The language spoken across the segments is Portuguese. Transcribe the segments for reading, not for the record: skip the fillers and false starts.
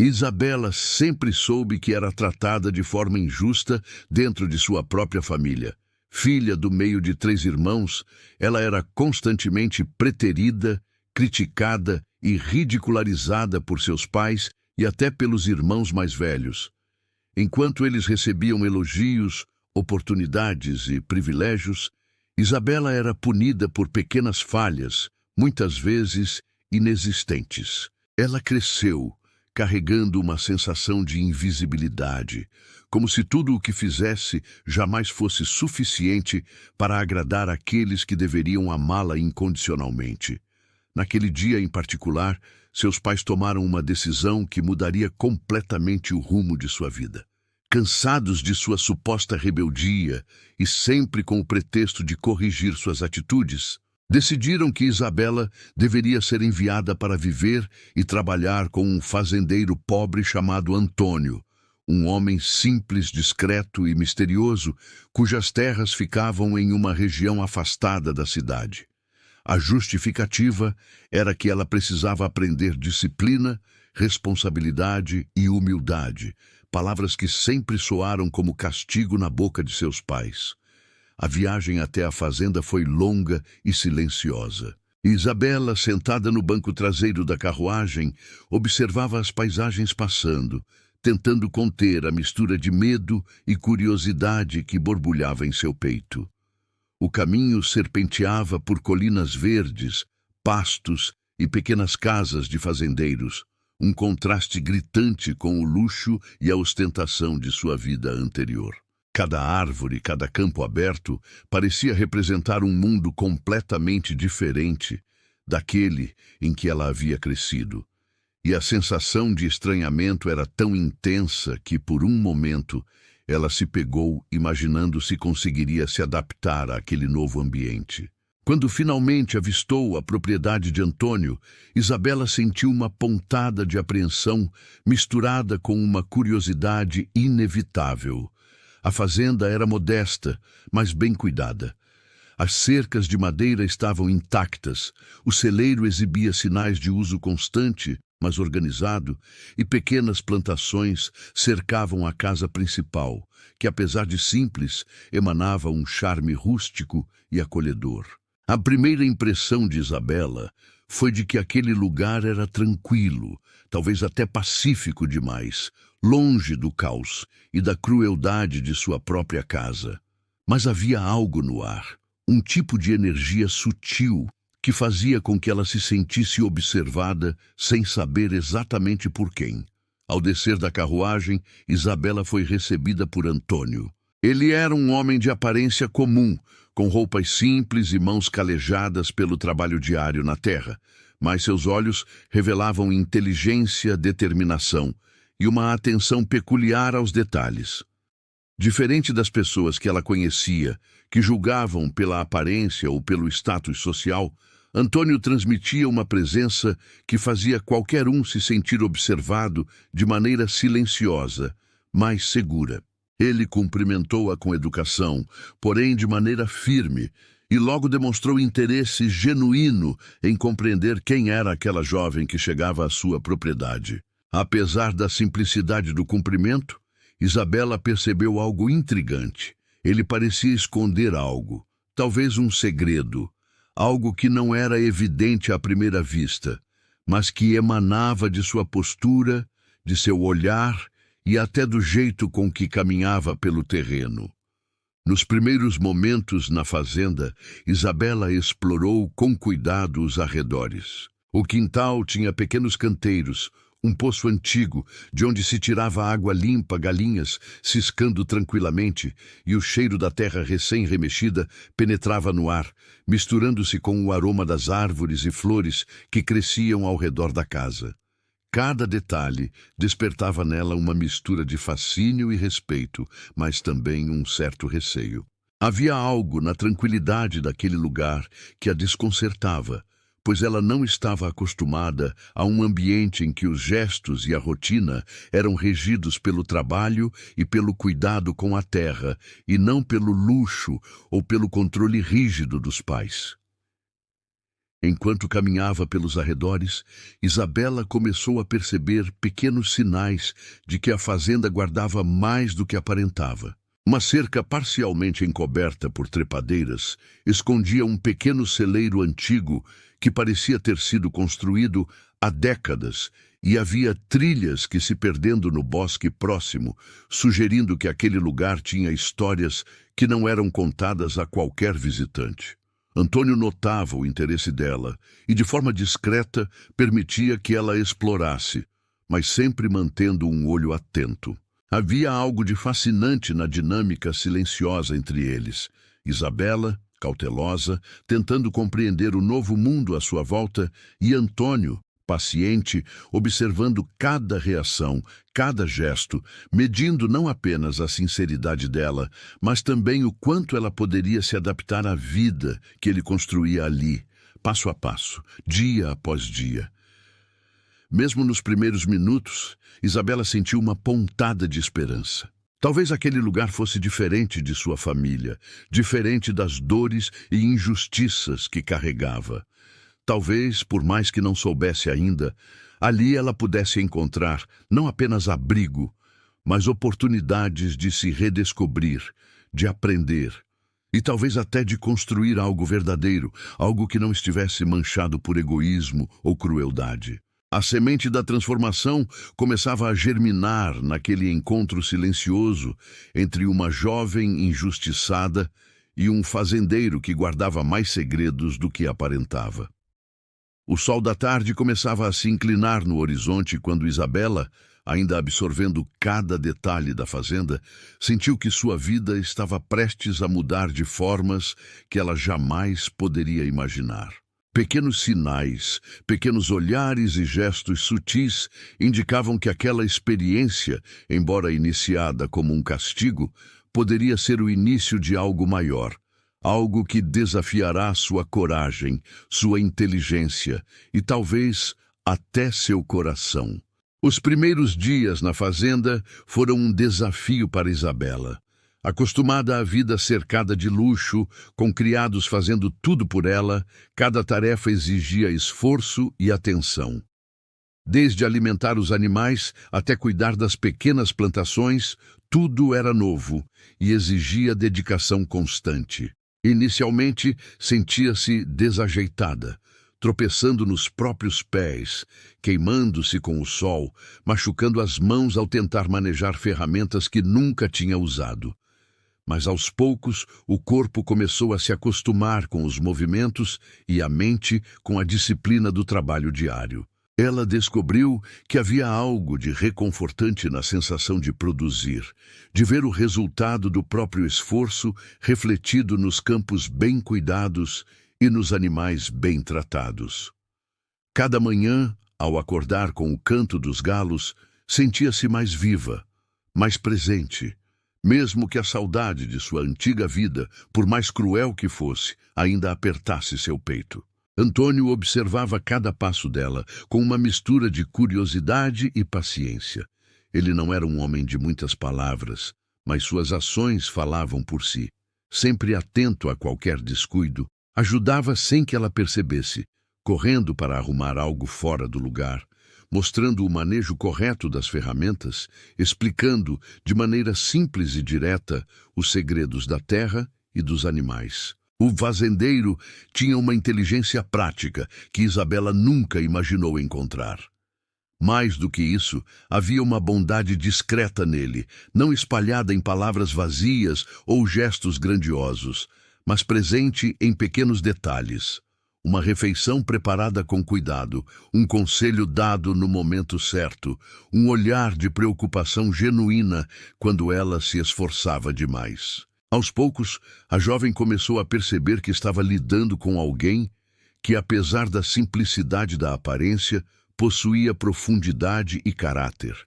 Isabela sempre soube que era tratada de forma injusta dentro de sua própria família. Filha do meio de 3 irmãos, ela era constantemente preterida, criticada e ridicularizada por seus pais e até pelos irmãos mais velhos. Enquanto eles recebiam elogios, oportunidades e privilégios, Isabela era punida por pequenas falhas, muitas vezes inexistentes. Ela cresceu, carregando uma sensação de invisibilidade, como se tudo o que fizesse jamais fosse suficiente para agradar aqueles que deveriam amá-la incondicionalmente. Naquele dia em particular, seus pais tomaram uma decisão que mudaria completamente o rumo de sua vida. Cansados de sua suposta rebeldia e sempre com o pretexto de corrigir suas atitudes, decidiram que Isabela deveria ser enviada para viver e trabalhar com um fazendeiro pobre chamado Antônio, um homem simples, discreto e misterioso, cujas terras ficavam em uma região afastada da cidade. A justificativa era que ela precisava aprender disciplina, responsabilidade e humildade, palavras que sempre soaram como castigo na boca de seus pais. A viagem até a fazenda foi longa e silenciosa. Isabela, sentada no banco traseiro da carruagem, observava as paisagens passando, tentando conter a mistura de medo e curiosidade que borbulhava em seu peito. O caminho serpenteava por colinas verdes, pastos e pequenas casas de fazendeiros, um contraste gritante com o luxo e a ostentação de sua vida anterior. Cada árvore, cada campo aberto parecia representar um mundo completamente diferente daquele em que ela havia crescido. E a sensação de estranhamento era tão intensa que, por um momento, ela se pegou imaginando se conseguiria se adaptar àquele novo ambiente. Quando finalmente avistou a propriedade de Antônio, Isabela sentiu uma pontada de apreensão misturada com uma curiosidade inevitável. A fazenda era modesta, mas bem cuidada. As cercas de madeira estavam intactas, o celeiro exibia sinais de uso constante, mas organizado, e pequenas plantações cercavam a casa principal, que, apesar de simples, emanava um charme rústico e acolhedor. A primeira impressão de Isabela foi de que aquele lugar era tranquilo, talvez até pacífico demais, longe do caos e da crueldade de sua própria casa. Mas havia algo no ar, um tipo de energia sutil que fazia com que ela se sentisse observada sem saber exatamente por quem. Ao descer da carruagem, Isabela foi recebida por Antônio. Ele era um homem de aparência comum, com roupas simples e mãos calejadas pelo trabalho diário na terra, mas seus olhos revelavam inteligência, determinação e uma atenção peculiar aos detalhes. Diferente das pessoas que ela conhecia, que julgavam pela aparência ou pelo status social, Antônio transmitia uma presença que fazia qualquer um se sentir observado de maneira silenciosa, mas segura. Ele cumprimentou-a com educação, porém de maneira firme, e logo demonstrou interesse genuíno em compreender quem era aquela jovem que chegava à sua propriedade. Apesar da simplicidade do cumprimento, Isabela percebeu algo intrigante. Ele parecia esconder algo, talvez um segredo, algo que não era evidente à primeira vista, mas que emanava de sua postura, de seu olhar e até do jeito com que caminhava pelo terreno. Nos primeiros momentos na fazenda, Isabela explorou com cuidado os arredores. O quintal tinha pequenos canteiros, um poço antigo, de onde se tirava água limpa, galinhas ciscando tranquilamente, e o cheiro da terra recém-remexida penetrava no ar, misturando-se com o aroma das árvores e flores que cresciam ao redor da casa. Cada detalhe despertava nela uma mistura de fascínio e respeito, mas também um certo receio. Havia algo na tranquilidade daquele lugar que a desconcertava, pois ela não estava acostumada a um ambiente em que os gestos e a rotina eram regidos pelo trabalho e pelo cuidado com a terra, e não pelo luxo ou pelo controle rígido dos pais. Enquanto caminhava pelos arredores, Isabela começou a perceber pequenos sinais de que a fazenda guardava mais do que aparentava. Uma cerca parcialmente encoberta por trepadeiras escondia um pequeno celeiro antigo que parecia ter sido construído há décadas, e havia trilhas que se perdendo no bosque próximo, sugerindo que aquele lugar tinha histórias que não eram contadas a qualquer visitante. Antônio notava o interesse dela e, de forma discreta, permitia que ela explorasse, mas sempre mantendo um olho atento. Havia algo de fascinante na dinâmica silenciosa entre eles. Isabela, cautelosa, tentando compreender o novo mundo à sua volta, e Antônio, paciente, observando cada reação, cada gesto, medindo não apenas a sinceridade dela, mas também o quanto ela poderia se adaptar à vida que ele construía ali, passo a passo, dia após dia. Mesmo nos primeiros minutos, Isabela sentiu uma pontada de esperança. Talvez aquele lugar fosse diferente de sua família, diferente das dores e injustiças que carregava. Talvez, por mais que não soubesse ainda, ali ela pudesse encontrar não apenas abrigo, mas oportunidades de se redescobrir, de aprender e talvez até de construir algo verdadeiro, algo que não estivesse manchado por egoísmo ou crueldade. A semente da transformação começava a germinar naquele encontro silencioso entre uma jovem injustiçada e um fazendeiro que guardava mais segredos do que aparentava. O sol da tarde começava a se inclinar no horizonte quando Isabela, ainda absorvendo cada detalhe da fazenda, sentiu que sua vida estava prestes a mudar de formas que ela jamais poderia imaginar. Pequenos sinais, pequenos olhares e gestos sutis indicavam que aquela experiência, embora iniciada como um castigo, poderia ser o início de algo maior. Algo que desafiará sua coragem, sua inteligência e talvez até seu coração. Os primeiros dias na fazenda foram um desafio para Isabela. Acostumada à vida cercada de luxo, com criados fazendo tudo por ela, cada tarefa exigia esforço e atenção. Desde alimentar os animais até cuidar das pequenas plantações, tudo era novo e exigia dedicação constante. Inicialmente, sentia-se desajeitada, tropeçando nos próprios pés, queimando-se com o sol, machucando as mãos ao tentar manejar ferramentas que nunca tinha usado. Mas aos poucos, o corpo começou a se acostumar com os movimentos e a mente com a disciplina do trabalho diário. Ela descobriu que havia algo de reconfortante na sensação de produzir, de ver o resultado do próprio esforço refletido nos campos bem cuidados e nos animais bem tratados. Cada manhã, ao acordar com o canto dos galos, sentia-se mais viva, mais presente, mesmo que a saudade de sua antiga vida, por mais cruel que fosse, ainda apertasse seu peito. Antônio observava cada passo dela, com uma mistura de curiosidade e paciência. Ele não era um homem de muitas palavras, mas suas ações falavam por si. Sempre atento a qualquer descuido, ajudava sem que ela percebesse, correndo para arrumar algo fora do lugar, mostrando o manejo correto das ferramentas, explicando, de maneira simples e direta, os segredos da terra e dos animais. O fazendeiro tinha uma inteligência prática que Isabela nunca imaginou encontrar. Mais do que isso, havia uma bondade discreta nele, não espalhada em palavras vazias ou gestos grandiosos, mas presente em pequenos detalhes. Uma refeição preparada com cuidado, um conselho dado no momento certo, um olhar de preocupação genuína quando ela se esforçava demais. Aos poucos, a jovem começou a perceber que estava lidando com alguém que, apesar da simplicidade da aparência, possuía profundidade e caráter,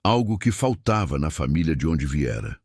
algo que faltava na família de onde viera.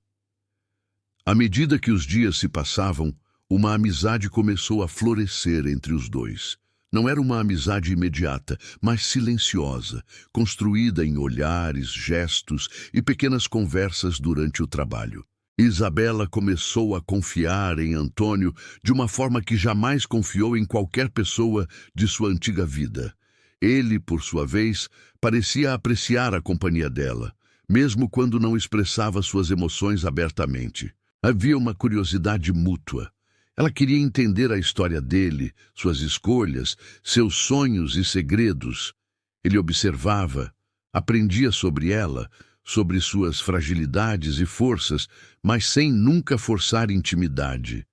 À medida que os dias se passavam, uma amizade começou a florescer entre os dois. Não era uma amizade imediata, mas silenciosa, construída em olhares, gestos e pequenas conversas durante o trabalho. Isabela começou a confiar em Antônio de uma forma que jamais confiou em qualquer pessoa de sua antiga vida. Ele, por sua vez, parecia apreciar a companhia dela, mesmo quando não expressava suas emoções abertamente. Havia uma curiosidade mútua. Ela queria entender a história dele, suas escolhas, seus sonhos e segredos. Ele observava, aprendia sobre ela, sobre suas fragilidades e forças, mas sem nunca forçar intimidade.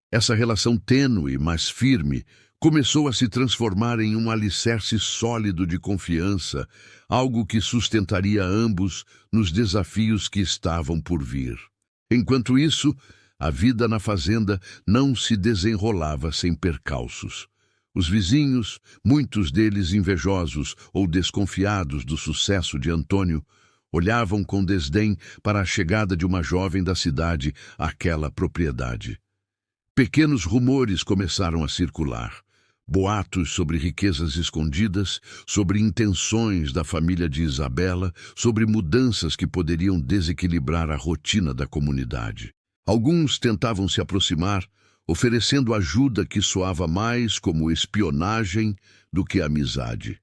Essa relação tênue, mas firme, começou a se transformar em um alicerce sólido de confiança, algo que sustentaria ambos nos desafios que estavam por vir. Enquanto isso, a vida na fazenda não se desenrolava sem percalços. Os vizinhos, muitos deles invejosos ou desconfiados do sucesso de Antônio, olhavam com desdém para a chegada de uma jovem da cidade àquela propriedade. Pequenos rumores começaram a circular. Boatos sobre riquezas escondidas, sobre intenções da família de Isabela, sobre mudanças que poderiam desequilibrar a rotina da comunidade. Alguns tentavam se aproximar, oferecendo ajuda que soava mais como espionagem do que amizade.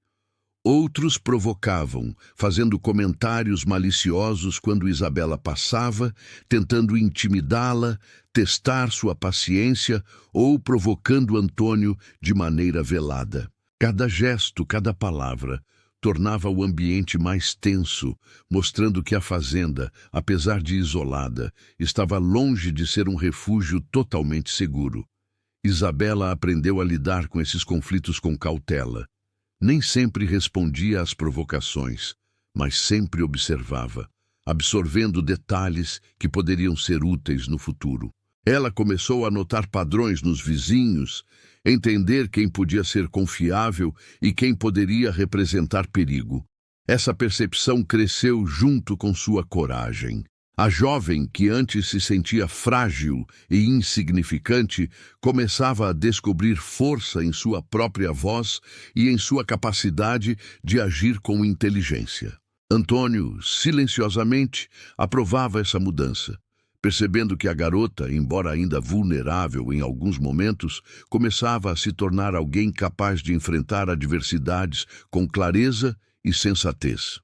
Outros provocavam, fazendo comentários maliciosos quando Isabela passava, tentando intimidá-la, testar sua paciência ou provocando Antônio de maneira velada. Cada gesto, cada palavra, tornava o ambiente mais tenso, mostrando que a fazenda, apesar de isolada, estava longe de ser um refúgio totalmente seguro. Isabela aprendeu a lidar com esses conflitos com cautela. Nem sempre respondia às provocações, mas sempre observava, absorvendo detalhes que poderiam ser úteis no futuro. Ela começou a notar padrões nos vizinhos, entender quem podia ser confiável e quem poderia representar perigo. Essa percepção cresceu junto com sua coragem. A jovem, que antes se sentia frágil e insignificante, começava a descobrir força em sua própria voz e em sua capacidade de agir com inteligência. Antônio, silenciosamente, aprovava essa mudança, percebendo que a garota, embora ainda vulnerável em alguns momentos, começava a se tornar alguém capaz de enfrentar adversidades com clareza e sensatez.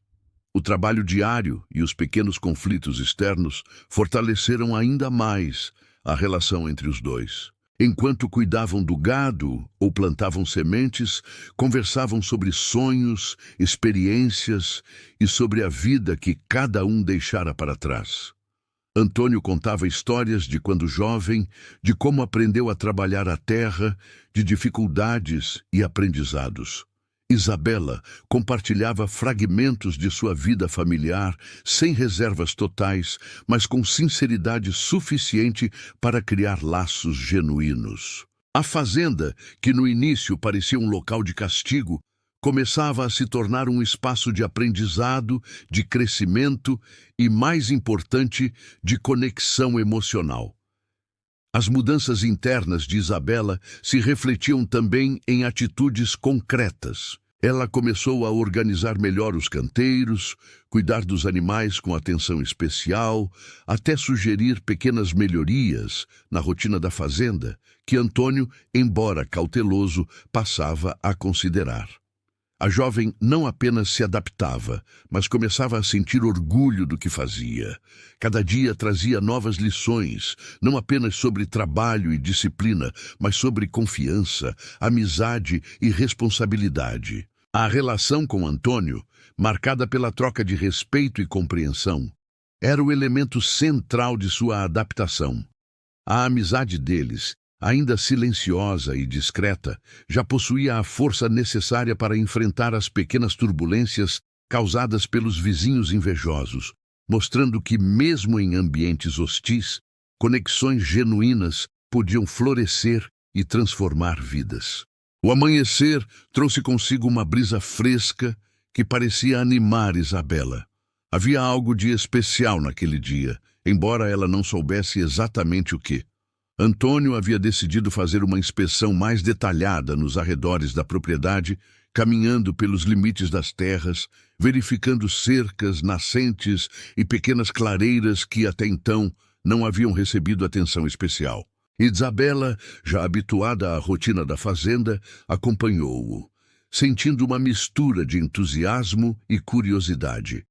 O trabalho diário e os pequenos conflitos externos fortaleceram ainda mais a relação entre os dois. Enquanto cuidavam do gado ou plantavam sementes, conversavam sobre sonhos, experiências e sobre a vida que cada um deixara para trás. Antônio contava histórias de quando jovem, de como aprendeu a trabalhar a terra, de dificuldades e aprendizados. Isabela compartilhava fragmentos de sua vida familiar, sem reservas totais, mas com sinceridade suficiente para criar laços genuínos. A fazenda, que no início parecia um local de castigo, começava a se tornar um espaço de aprendizado, de crescimento e, mais importante, de conexão emocional. As mudanças internas de Isabela se refletiam também em atitudes concretas. Ela começou a organizar melhor os canteiros, cuidar dos animais com atenção especial, até sugerir pequenas melhorias na rotina da fazenda, que Antônio, embora cauteloso, passava a considerar. A jovem não apenas se adaptava, mas começava a sentir orgulho do que fazia. Cada dia trazia novas lições, não apenas sobre trabalho e disciplina, mas sobre confiança, amizade e responsabilidade. A relação com Antônio, marcada pela troca de respeito e compreensão, era o elemento central de sua adaptação. A amizade deles, ainda silenciosa e discreta, já possuía a força necessária para enfrentar as pequenas turbulências causadas pelos vizinhos invejosos, mostrando que, mesmo em ambientes hostis, conexões genuínas podiam florescer e transformar vidas. O amanhecer trouxe consigo uma brisa fresca que parecia animar Isabela. Havia algo de especial naquele dia, embora ela não soubesse exatamente o que. Antônio havia decidido fazer uma inspeção mais detalhada nos arredores da propriedade, caminhando pelos limites das terras, verificando cercas, nascentes e pequenas clareiras que até então não haviam recebido atenção especial. Isabela, já habituada à rotina da fazenda, acompanhou-o, sentindo uma mistura de entusiasmo e curiosidade.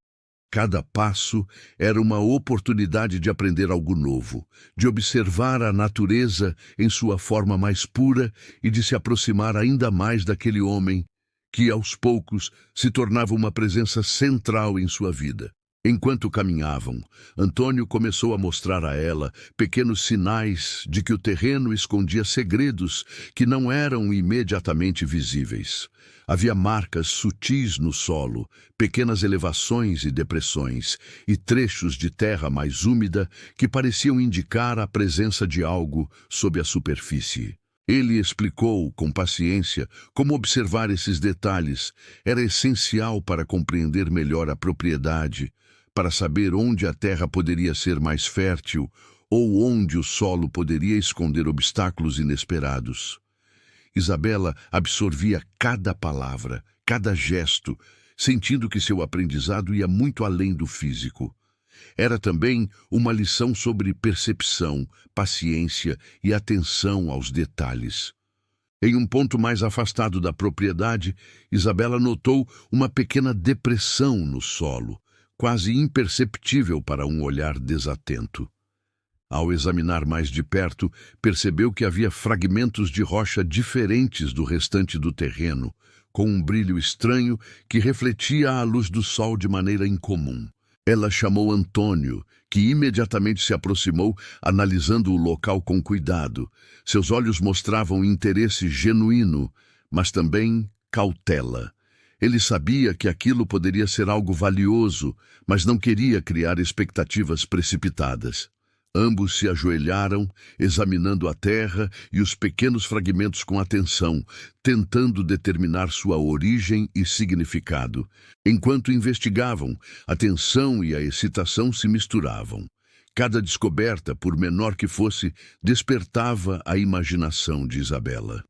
Cada passo era uma oportunidade de aprender algo novo, de observar a natureza em sua forma mais pura e de se aproximar ainda mais daquele homem que, aos poucos, se tornava uma presença central em sua vida. Enquanto caminhavam, Antônio começou a mostrar a ela pequenos sinais de que o terreno escondia segredos que não eram imediatamente visíveis. Havia marcas sutis no solo, pequenas elevações e depressões, e trechos de terra mais úmida que pareciam indicar a presença de algo sob a superfície. Ele explicou com paciência como observar esses detalhes era essencial para compreender melhor a propriedade, para saber onde a terra poderia ser mais fértil ou onde o solo poderia esconder obstáculos inesperados. Isabela absorvia cada palavra, cada gesto, sentindo que seu aprendizado ia muito além do físico. Era também uma lição sobre percepção, paciência e atenção aos detalhes. Em um ponto mais afastado da propriedade, Isabela notou uma pequena depressão no solo, quase imperceptível para um olhar desatento. Ao examinar mais de perto, percebeu que havia fragmentos de rocha diferentes do restante do terreno, com um brilho estranho que refletia a luz do sol de maneira incomum. Ela chamou Antônio, que imediatamente se aproximou, analisando o local com cuidado. Seus olhos mostravam interesse genuíno, mas também cautela. Ele sabia que aquilo poderia ser algo valioso, mas não queria criar expectativas precipitadas. Ambos se ajoelharam, examinando a terra e os pequenos fragmentos com atenção, tentando determinar sua origem e significado. Enquanto investigavam, a tensão e a excitação se misturavam. Cada descoberta, por menor que fosse, despertava a imaginação de Isabela.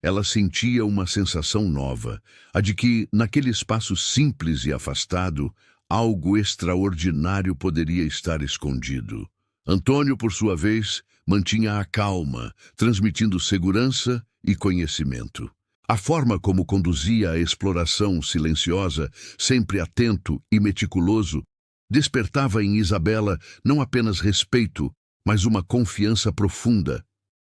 Ela sentia uma sensação nova, a de que, naquele espaço simples e afastado, algo extraordinário poderia estar escondido. Antônio, por sua vez, mantinha a calma, transmitindo segurança e conhecimento. A forma como conduzia a exploração silenciosa, sempre atento e meticuloso, despertava em Isabela não apenas respeito, mas uma confiança profunda.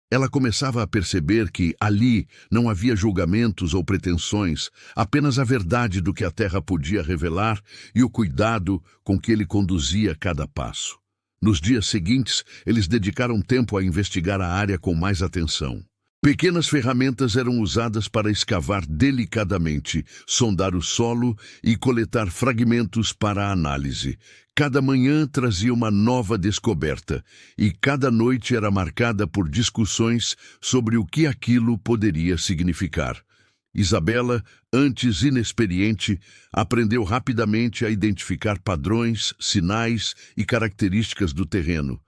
Ela começava a perceber que, ali, não havia julgamentos ou pretensões, apenas a verdade do que a terra podia revelar e o cuidado com que ele conduzia cada passo. Nos dias seguintes, eles dedicaram tempo a investigar a área com mais atenção. Pequenas ferramentas eram usadas para escavar delicadamente, sondar o solo e coletar fragmentos para a análise. Cada manhã trazia uma nova descoberta, e cada noite era marcada por discussões sobre o que aquilo poderia significar. Isabela, antes inexperiente, aprendeu rapidamente a identificar padrões, sinais e características do terreno,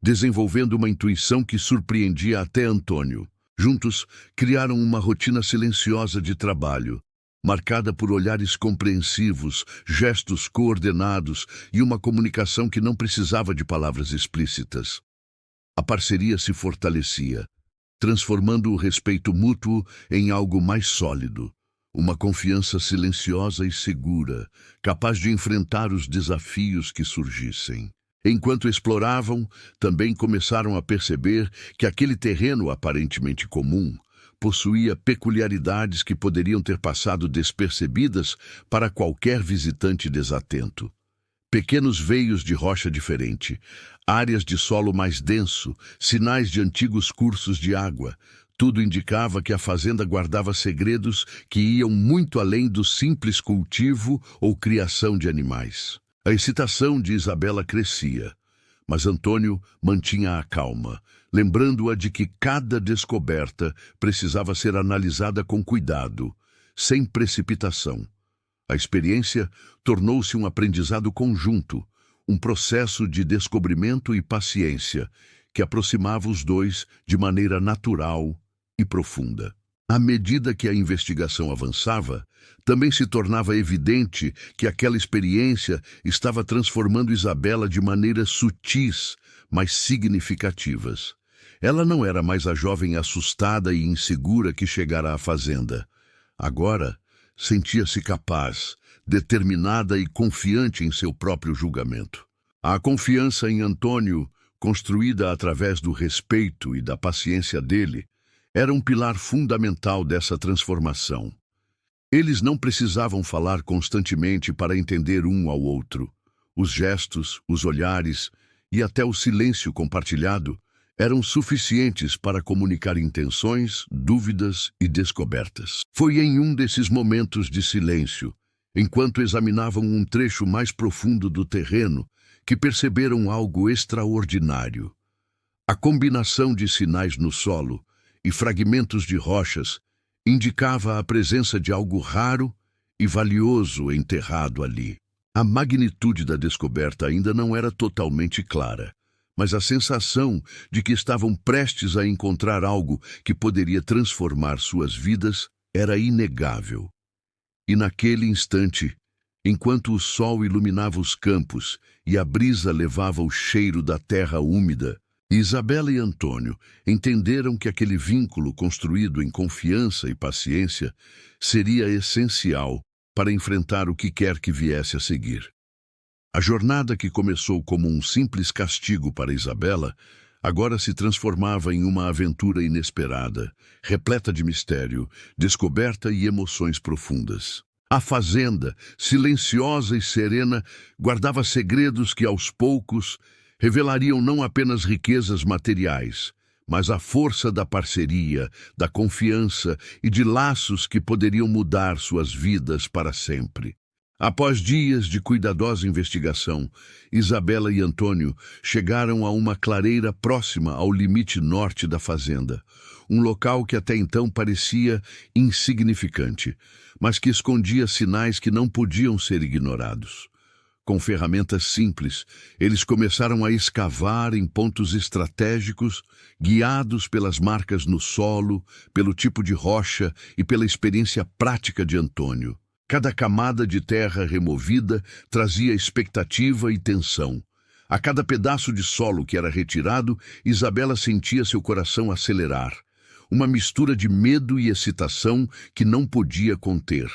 desenvolvendo uma intuição que surpreendia até Antônio. Juntos, criaram uma rotina silenciosa de trabalho, marcada por olhares compreensivos, gestos coordenados e uma comunicação que não precisava de palavras explícitas. A parceria se fortalecia, transformando o respeito mútuo em algo mais sólido, uma confiança silenciosa e segura, capaz de enfrentar os desafios que surgissem. Enquanto exploravam, também começaram a perceber que aquele terreno aparentemente comum possuía peculiaridades que poderiam ter passado despercebidas para qualquer visitante desatento. Pequenos veios de rocha diferente, áreas de solo mais denso, sinais de antigos cursos de água. Tudo indicava que a fazenda guardava segredos que iam muito além do simples cultivo ou criação de animais. A excitação de Isabela crescia, mas Antônio mantinha a calma, lembrando-a de que cada descoberta precisava ser analisada com cuidado, sem precipitação. A experiência tornou-se um aprendizado conjunto, um processo de descobrimento e paciência que aproximava os dois de maneira natural e profunda. À medida que a investigação avançava, também se tornava evidente que aquela experiência estava transformando Isabela de maneiras sutis, mas significativas. Ela não era mais a jovem assustada e insegura que chegara à fazenda. Agora, sentia-se capaz, determinada e confiante em seu próprio julgamento. A confiança em Antônio, construída através do respeito e da paciência dele, era um pilar fundamental dessa transformação. Eles não precisavam falar constantemente para entender um ao outro. Os gestos, os olhares e até o silêncio compartilhado eram suficientes para comunicar intenções, dúvidas e descobertas. Foi em um desses momentos de silêncio, enquanto examinavam um trecho mais profundo do terreno, que perceberam algo extraordinário. A combinação de sinais no solo e fragmentos de rochas indicava a presença de algo raro e valioso enterrado ali. A magnitude da descoberta ainda não era totalmente clara, mas a sensação de que estavam prestes a encontrar algo que poderia transformar suas vidas era inegável. E naquele instante, enquanto o sol iluminava os campos e a brisa levava o cheiro da terra úmida, Isabela e Antônio entenderam que aquele vínculo construído em confiança e paciência seria essencial para enfrentar o que quer que viesse a seguir. A jornada que começou como um simples castigo para Isabela, agora se transformava em uma aventura inesperada, repleta de mistério, descoberta e emoções profundas. A fazenda, silenciosa e serena, guardava segredos que aos poucos revelariam não apenas riquezas materiais, mas a força da parceria, da confiança e de laços que poderiam mudar suas vidas para sempre. Após dias de cuidadosa investigação, Isabela e Antônio chegaram a uma clareira próxima ao limite norte da fazenda, um local que até então parecia insignificante, mas que escondia sinais que não podiam ser ignorados. Com ferramentas simples, eles começaram a escavar em pontos estratégicos, guiados pelas marcas no solo, pelo tipo de rocha e pela experiência prática de Antônio. Cada camada de terra removida trazia expectativa e tensão. A cada pedaço de solo que era retirado, Isabela sentia seu coração acelerar. Uma mistura de medo e excitação que não podia conter.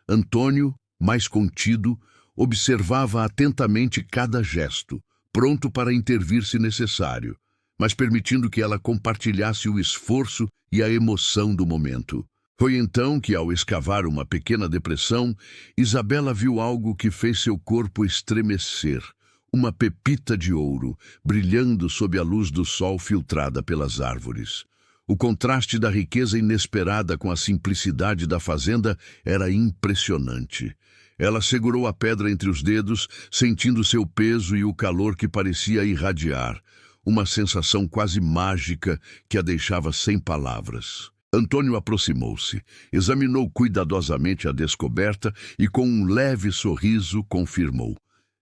Antônio, mais contido, observava atentamente cada gesto, pronto para intervir se necessário, mas permitindo que ela compartilhasse o esforço e a emoção do momento. Foi então que, ao escavar uma pequena depressão, Isabela viu algo que fez seu corpo estremecer. Uma pepita de ouro, brilhando sob a luz do sol filtrada pelas árvores. O contraste da riqueza inesperada com a simplicidade da fazenda era impressionante. Ela segurou a pedra entre os dedos, sentindo seu peso e o calor que parecia irradiar. Uma sensação quase mágica que a deixava sem palavras. Antônio aproximou-se, examinou cuidadosamente a descoberta e, com um leve sorriso, confirmou.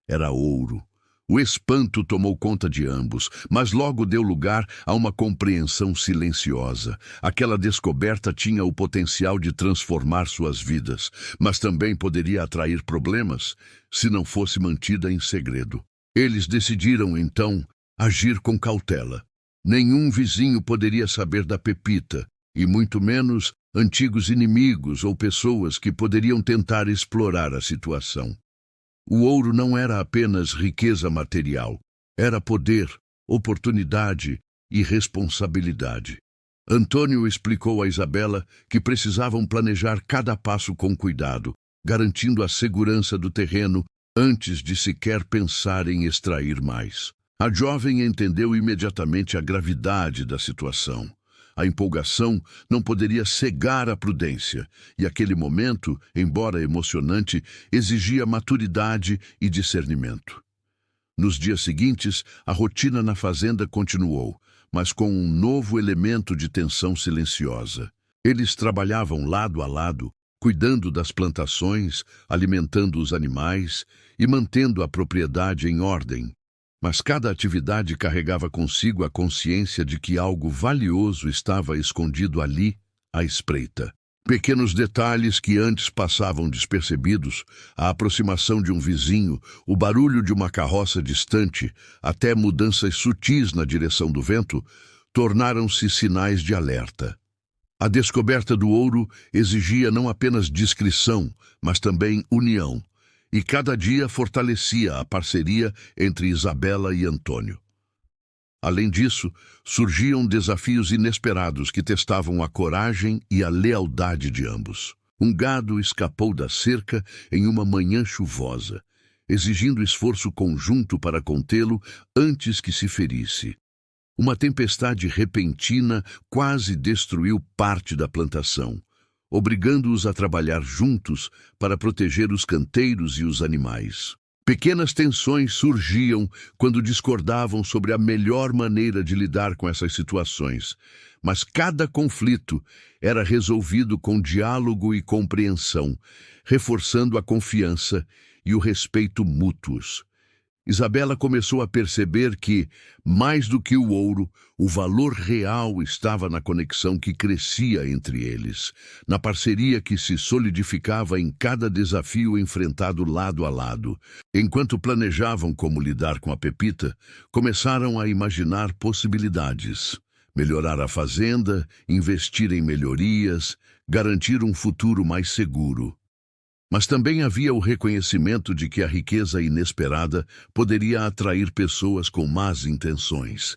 Era ouro. O espanto tomou conta de ambos, mas logo deu lugar a uma compreensão silenciosa. Aquela descoberta tinha o potencial de transformar suas vidas, mas também poderia atrair problemas se não fosse mantida em segredo. Eles decidiram, então, agir com cautela. Nenhum vizinho poderia saber da pepita, e muito menos antigos inimigos ou pessoas que poderiam tentar explorar a situação. O ouro não era apenas riqueza material, era poder, oportunidade e responsabilidade. Antônio explicou a Isabela que precisavam planejar cada passo com cuidado, garantindo a segurança do terreno antes de sequer pensar em extrair mais. A jovem entendeu imediatamente a gravidade da situação. A empolgação não poderia cegar a prudência, e aquele momento, embora emocionante, exigia maturidade e discernimento. Nos dias seguintes, a rotina na fazenda continuou, mas com um novo elemento de tensão silenciosa. Eles trabalhavam lado a lado, cuidando das plantações, alimentando os animais e mantendo a propriedade em ordem. Mas cada atividade carregava consigo a consciência de que algo valioso estava escondido ali, à espreita. Pequenos detalhes que antes passavam despercebidos, a aproximação de um vizinho, o barulho de uma carroça distante, até mudanças sutis na direção do vento, tornaram-se sinais de alerta. A descoberta do ouro exigia não apenas discrição, mas também união, e cada dia fortalecia a parceria entre Isabela e Antônio. Além disso, surgiam desafios inesperados que testavam a coragem e a lealdade de ambos. Um gado escapou da cerca em uma manhã chuvosa, exigindo esforço conjunto para contê-lo antes que se ferisse. Uma tempestade repentina quase destruiu parte da plantação, obrigando-os a trabalhar juntos para proteger os canteiros e os animais. Pequenas tensões surgiam quando discordavam sobre a melhor maneira de lidar com essas situações, mas cada conflito era resolvido com diálogo e compreensão, reforçando a confiança e o respeito mútuos. Isabela começou a perceber que, mais do que o ouro, o valor real estava na conexão que crescia entre eles, na parceria que se solidificava em cada desafio enfrentado lado a lado. Enquanto planejavam como lidar com a Pepita, começaram a imaginar possibilidades. Melhorar a fazenda, investir em melhorias, garantir um futuro mais seguro. Mas também havia o reconhecimento de que a riqueza inesperada poderia atrair pessoas com más intenções.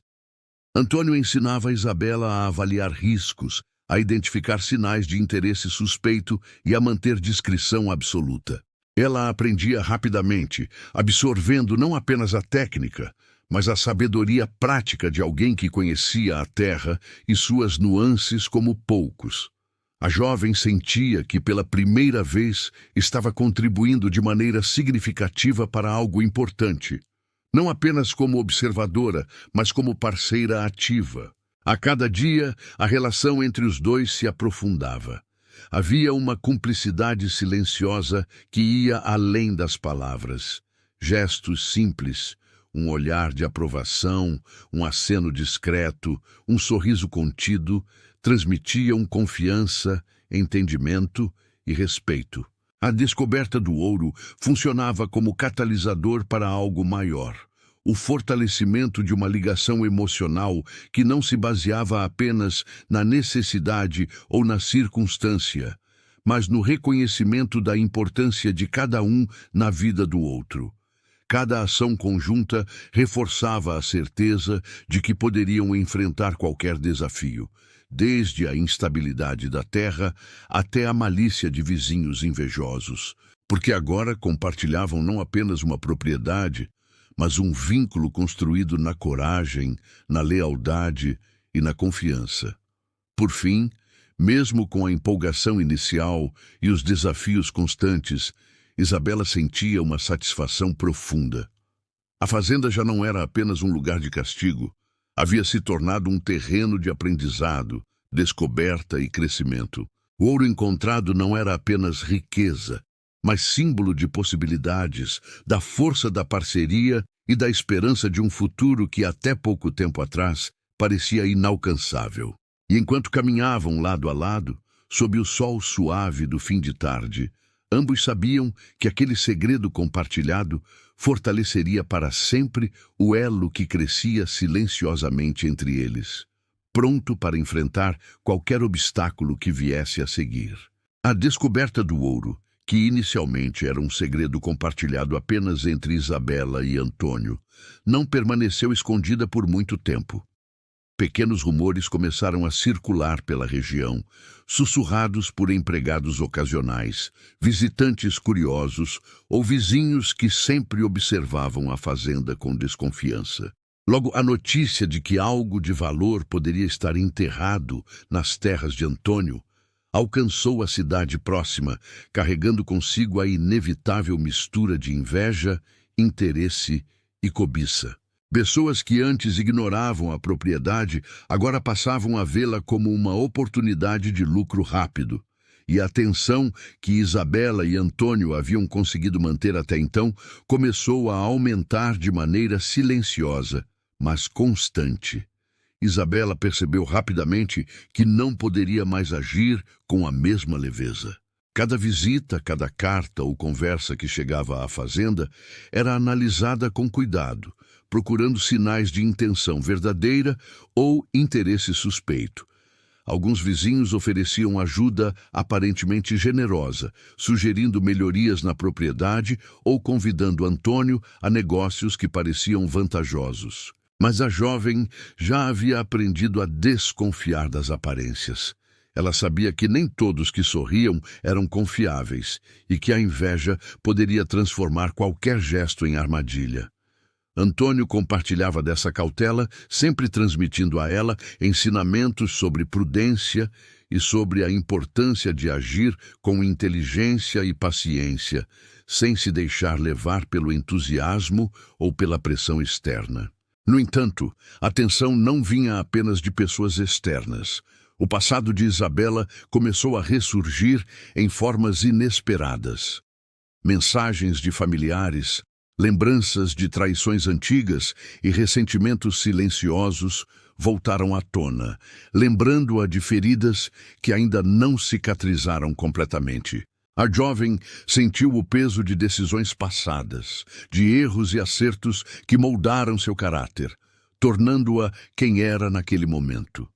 Antônio ensinava a Isabela a avaliar riscos, a identificar sinais de interesse suspeito e a manter discrição absoluta. Ela aprendia rapidamente, absorvendo não apenas a técnica, mas a sabedoria prática de alguém que conhecia a terra e suas nuances como poucos. A jovem sentia que, pela primeira vez, estava contribuindo de maneira significativa para algo importante, não apenas como observadora, mas como parceira ativa. A cada dia, a relação entre os dois se aprofundava. Havia uma cumplicidade silenciosa que ia além das palavras. Gestos simples, um olhar de aprovação, um aceno discreto, um sorriso contido, transmitiam confiança, entendimento e respeito. A descoberta do ouro funcionava como catalisador para algo maior, o fortalecimento de uma ligação emocional que não se baseava apenas na necessidade ou na circunstância, mas no reconhecimento da importância de cada um na vida do outro. Cada ação conjunta reforçava a certeza de que poderiam enfrentar qualquer desafio, desde a instabilidade da terra até a malícia de vizinhos invejosos, porque agora compartilhavam não apenas uma propriedade, mas um vínculo construído na coragem, na lealdade e na confiança. Por fim, mesmo com a empolgação inicial e os desafios constantes, Isabela sentia uma satisfação profunda. A fazenda já não era apenas um lugar de castigo, havia se tornado um terreno de aprendizado, descoberta e crescimento. O ouro encontrado não era apenas riqueza, mas símbolo de possibilidades, da força da parceria e da esperança de um futuro que até pouco tempo atrás parecia inalcançável. E enquanto caminhavam lado a lado, sob o sol suave do fim de tarde, ambos sabiam que aquele segredo compartilhado fortaleceria para sempre o elo que crescia silenciosamente entre eles, pronto para enfrentar qualquer obstáculo que viesse a seguir. A descoberta do ouro, que inicialmente era um segredo compartilhado apenas entre Isabela e Antônio, não permaneceu escondida por muito tempo. Pequenos rumores começaram a circular pela região, sussurrados por empregados ocasionais, visitantes curiosos ou vizinhos que sempre observavam a fazenda com desconfiança. Logo, a notícia de que algo de valor poderia estar enterrado nas terras de Antônio alcançou a cidade próxima, carregando consigo a inevitável mistura de inveja, interesse e cobiça. Pessoas que antes ignoravam a propriedade agora passavam a vê-la como uma oportunidade de lucro rápido. E a tensão que Isabela e Antônio haviam conseguido manter até então começou a aumentar de maneira silenciosa, mas constante. Isabela percebeu rapidamente que não poderia mais agir com a mesma leveza. Cada visita, cada carta ou conversa que chegava à fazenda era analisada com cuidado, procurando sinais de intenção verdadeira ou interesse suspeito. Alguns vizinhos ofereciam ajuda aparentemente generosa, sugerindo melhorias na propriedade ou convidando Antônio a negócios que pareciam vantajosos. Mas a jovem já havia aprendido a desconfiar das aparências. Ela sabia que nem todos que sorriam eram confiáveis e que a inveja poderia transformar qualquer gesto em armadilha. Antônio compartilhava dessa cautela, sempre transmitindo a ela ensinamentos sobre prudência e sobre a importância de agir com inteligência e paciência, sem se deixar levar pelo entusiasmo ou pela pressão externa. No entanto, a tensão não vinha apenas de pessoas externas. O passado de Isabela começou a ressurgir em formas inesperadas. Mensagens de familiares, lembranças de traições antigas e ressentimentos silenciosos voltaram à tona, lembrando-a de feridas que ainda não cicatrizaram completamente. A jovem sentiu o peso de decisões passadas, de erros e acertos que moldaram seu caráter, tornando-a quem era naquele momento.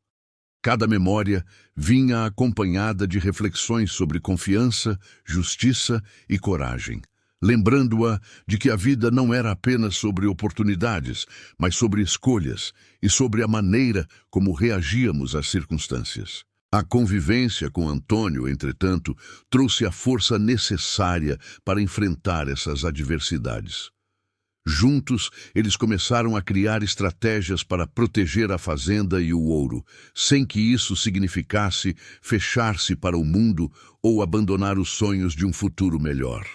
Cada memória vinha acompanhada de reflexões sobre confiança, justiça e coragem, lembrando-a de que a vida não era apenas sobre oportunidades, mas sobre escolhas e sobre a maneira como reagíamos às circunstâncias. A convivência com Antônio, entretanto, trouxe a força necessária para enfrentar essas adversidades. Juntos, eles começaram a criar estratégias para proteger a fazenda e o ouro, sem que isso significasse fechar-se para o mundo ou abandonar os sonhos de um futuro melhor.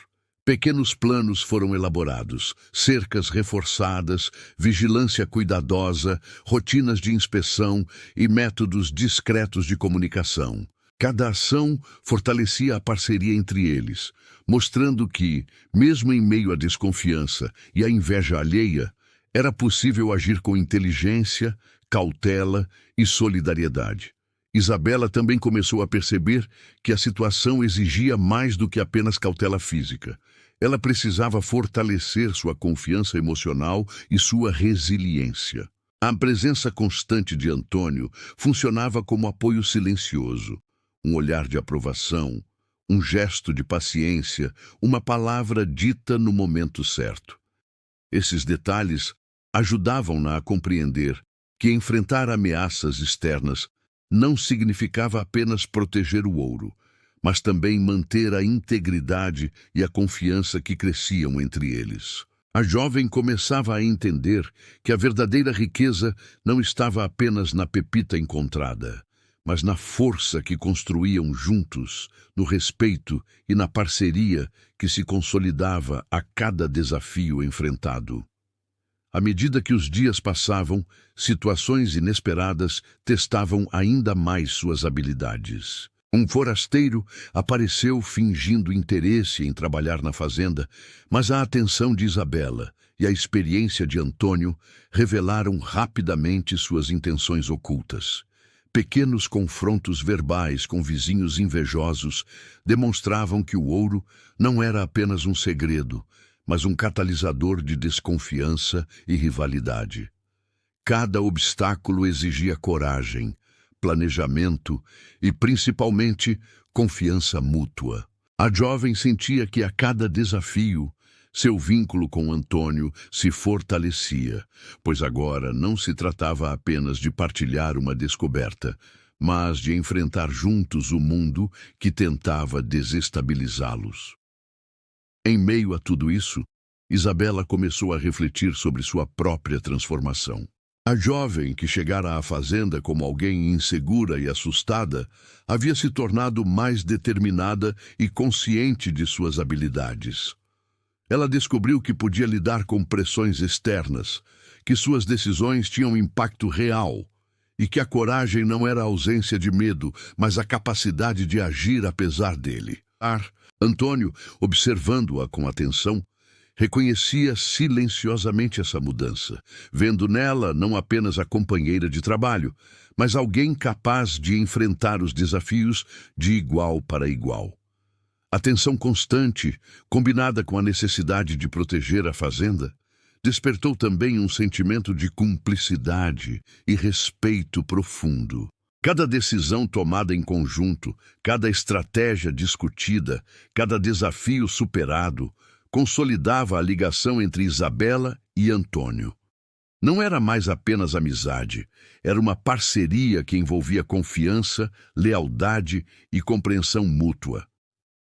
Pequenos planos foram elaborados, cercas reforçadas, vigilância cuidadosa, rotinas de inspeção e métodos discretos de comunicação. Cada ação fortalecia a parceria entre eles, mostrando que, mesmo em meio à desconfiança e à inveja alheia, era possível agir com inteligência, cautela e solidariedade. Isabela também começou a perceber que a situação exigia mais do que apenas cautela física. Ela precisava fortalecer sua confiança emocional e sua resiliência. A presença constante de Antônio funcionava como apoio silencioso, um olhar de aprovação, um gesto de paciência, uma palavra dita no momento certo. Esses detalhes ajudavam-na a compreender que enfrentar ameaças externas não significava apenas proteger o ouro, mas também manter a integridade e a confiança que cresciam entre eles. A jovem começava a entender que a verdadeira riqueza não estava apenas na pepita encontrada, mas na força que construíam juntos, no respeito e na parceria que se consolidava a cada desafio enfrentado. À medida que os dias passavam, situações inesperadas testavam ainda mais suas habilidades. Um forasteiro apareceu fingindo interesse em trabalhar na fazenda, mas a atenção de Isabela e a experiência de Antônio revelaram rapidamente suas intenções ocultas. Pequenos confrontos verbais com vizinhos invejosos demonstravam que o ouro não era apenas um segredo, mas um catalisador de desconfiança e rivalidade. Cada obstáculo exigia coragem, planejamento e, principalmente, confiança mútua. A jovem sentia que a cada desafio, seu vínculo com Antônio se fortalecia, pois agora não se tratava apenas de partilhar uma descoberta, mas de enfrentar juntos o mundo que tentava desestabilizá-los. Em meio a tudo isso, Isabela começou a refletir sobre sua própria transformação. A jovem, que chegara à fazenda como alguém insegura e assustada, havia se tornado mais determinada e consciente de suas habilidades. Ela descobriu que podia lidar com pressões externas, que suas decisões tinham impacto real e que a coragem não era a ausência de medo, mas a capacidade de agir apesar dele. Antônio, observando-a com atenção, reconhecia silenciosamente essa mudança, vendo nela não apenas a companheira de trabalho, mas alguém capaz de enfrentar os desafios de igual para igual. A tensão constante, combinada com a necessidade de proteger a fazenda, despertou também um sentimento de cumplicidade e respeito profundo. Cada decisão tomada em conjunto, cada estratégia discutida, cada desafio superado, consolidava a ligação entre Isabela e Antônio. Não era mais apenas amizade, era uma parceria que envolvia confiança, lealdade e compreensão mútua.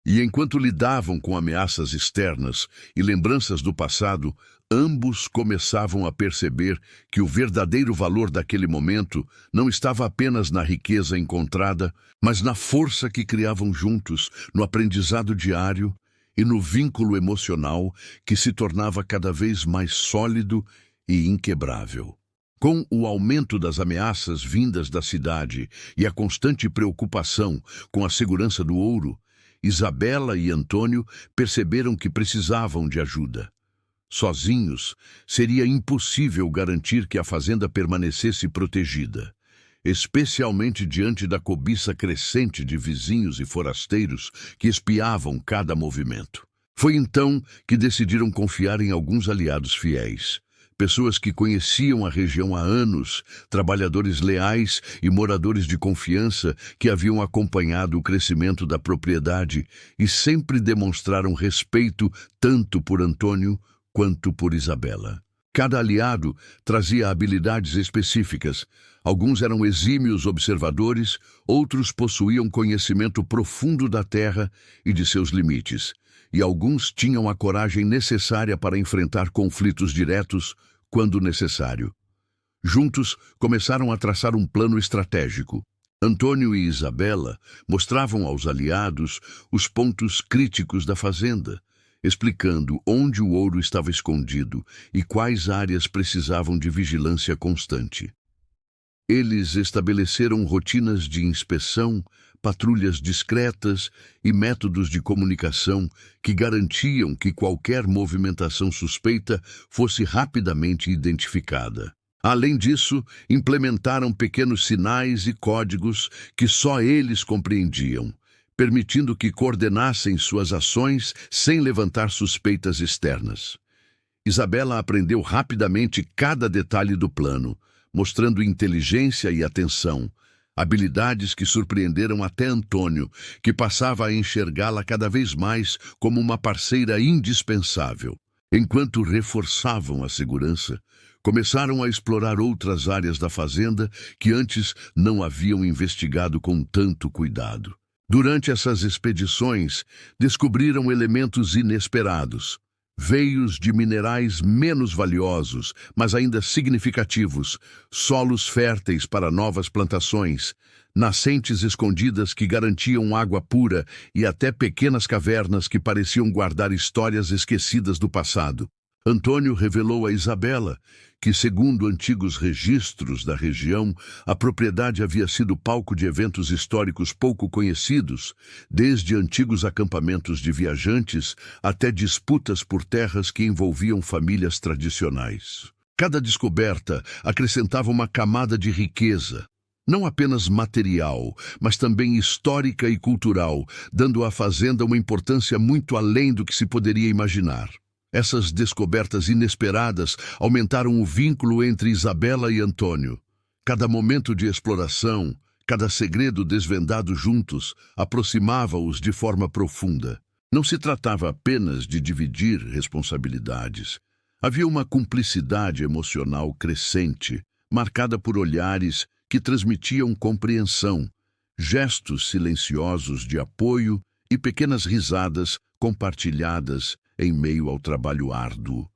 E enquanto lidavam com ameaças externas e lembranças do passado, ambos começavam a perceber que o verdadeiro valor daquele momento não estava apenas na riqueza encontrada, mas na força que criavam juntos, no aprendizado diário e no vínculo emocional que se tornava cada vez mais sólido e inquebrável. Com o aumento das ameaças vindas da cidade e a constante preocupação com a segurança do ouro, Isabela e Antônio perceberam que precisavam de ajuda. Sozinhos, seria impossível garantir que a fazenda permanecesse protegida, especialmente diante da cobiça crescente de vizinhos e forasteiros que espiavam cada movimento. Foi então que decidiram confiar em alguns aliados fiéis. Pessoas que conheciam a região há anos, trabalhadores leais e moradores de confiança que haviam acompanhado o crescimento da propriedade e sempre demonstraram respeito tanto por Antônio quanto por Isabela. Cada aliado trazia habilidades específicas. Alguns eram exímios observadores, outros possuíam conhecimento profundo da terra e de seus limites, e alguns tinham a coragem necessária para enfrentar conflitos diretos quando necessário. Juntos, começaram a traçar um plano estratégico. Antônio e Isabela mostravam aos aliados os pontos críticos da fazenda, explicando onde o ouro estava escondido e quais áreas precisavam de vigilância constante. Eles estabeleceram rotinas de inspeção, patrulhas discretas e métodos de comunicação que garantiam que qualquer movimentação suspeita fosse rapidamente identificada. Além disso, implementaram pequenos sinais e códigos que só eles compreendiam, permitindo que coordenassem suas ações sem levantar suspeitas externas. Isabela aprendeu rapidamente cada detalhe do plano, mostrando inteligência e atenção, habilidades que surpreenderam até Antônio, que passava a enxergá-la cada vez mais como uma parceira indispensável. Enquanto reforçavam a segurança, começaram a explorar outras áreas da fazenda que antes não haviam investigado com tanto cuidado. Durante essas expedições, descobriram elementos inesperados, veios de minerais menos valiosos, mas ainda significativos, solos férteis para novas plantações, nascentes escondidas que garantiam água pura e até pequenas cavernas que pareciam guardar histórias esquecidas do passado. Antônio revelou a Isabela que, segundo antigos registros da região, a propriedade havia sido palco de eventos históricos pouco conhecidos, desde antigos acampamentos de viajantes até disputas por terras que envolviam famílias tradicionais. Cada descoberta acrescentava uma camada de riqueza, não apenas material, mas também histórica e cultural, dando à fazenda uma importância muito além do que se poderia imaginar. Essas descobertas inesperadas aumentaram o vínculo entre Isabela e Antônio. Cada momento de exploração, cada segredo desvendado juntos, aproximava-os de forma profunda. Não se tratava apenas de dividir responsabilidades. Havia uma cumplicidade emocional crescente, marcada por olhares que transmitiam compreensão, gestos silenciosos de apoio e pequenas risadas compartilhadas em meio ao trabalho árduo.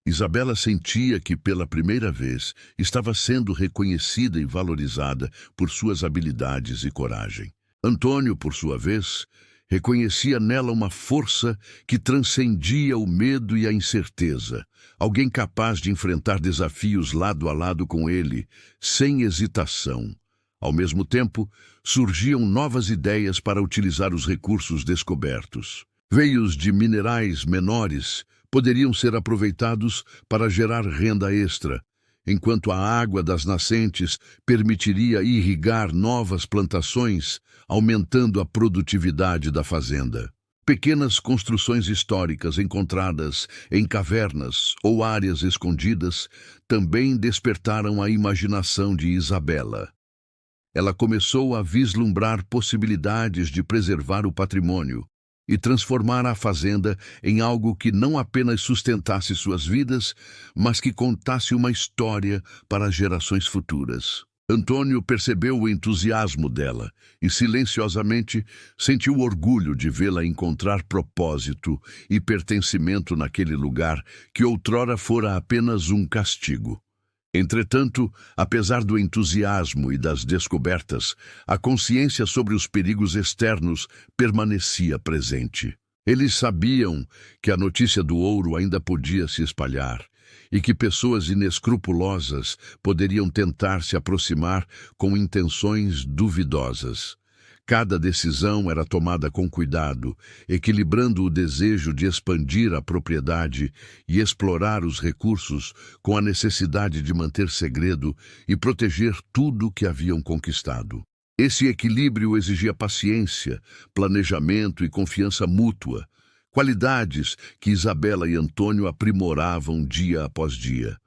Isabela sentia que, pela primeira vez, estava sendo reconhecida e valorizada por suas habilidades e coragem. Antônio, por sua vez, reconhecia nela uma força que transcendia o medo e a incerteza, alguém capaz de enfrentar desafios lado a lado com ele, sem hesitação. Ao mesmo tempo, surgiam novas ideias para utilizar os recursos descobertos. Veios de minerais menores poderiam ser aproveitados para gerar renda extra, enquanto a água das nascentes permitiria irrigar novas plantações, aumentando a produtividade da fazenda. Pequenas construções históricas encontradas em cavernas ou áreas escondidas também despertaram a imaginação de Isabela. Ela começou a vislumbrar possibilidades de preservar o patrimônio e transformar a fazenda em algo que não apenas sustentasse suas vidas, mas que contasse uma história para as gerações futuras. Antônio percebeu o entusiasmo dela e, silenciosamente, sentiu orgulho de vê-la encontrar propósito e pertencimento naquele lugar que outrora fora apenas um castigo. Entretanto, apesar do entusiasmo e das descobertas, a consciência sobre os perigos externos permanecia presente. Eles sabiam que a notícia do ouro ainda podia se espalhar e que pessoas inescrupulosas poderiam tentar se aproximar com intenções duvidosas. Cada decisão era tomada com cuidado, equilibrando o desejo de expandir a propriedade e explorar os recursos com a necessidade de manter segredo e proteger tudo que haviam conquistado. Esse equilíbrio exigia paciência, planejamento e confiança mútua, qualidades que Isabela e Antônio aprimoravam dia após dia.